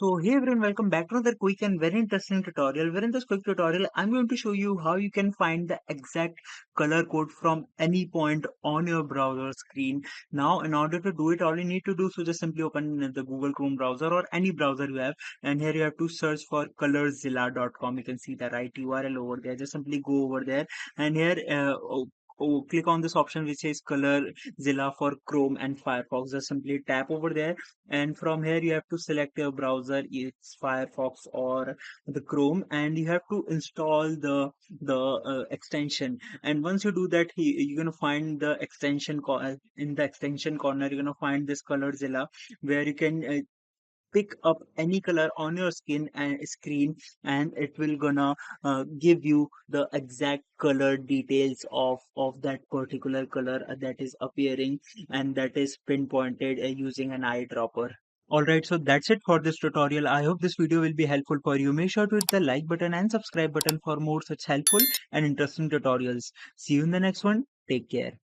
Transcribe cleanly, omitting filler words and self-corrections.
So hey everyone, welcome back to another quick and very interesting tutorial. Where in this quick tutorial, I'm going to show you how you can find the exact color code from any point on your browser screen. Now, in order to do it, all you need to do so just simply open the Google Chrome browser or any browser you have, and here you have to search for colorzilla.com. You can see the right URL over there. Just simply go over there, and here click on this option which says Colorzilla for Chrome and Firefox. Just simply tap over there, and from here you have to select your browser, it's Firefox or the Chrome, and you have to install the extension. And once you do that, you're gonna find the in the extension corner. You're gonna find this Colorzilla, where you can pick up any color on your skin and screen, and it will gonna give you the exact color details of that particular color that is appearing, and that is pinpointed using an eyedropper. Alright, so that's it for this tutorial. I hope this video will be helpful for you. Make sure to hit the like button and subscribe button for more such helpful and interesting tutorials. See you in the next one. Take care.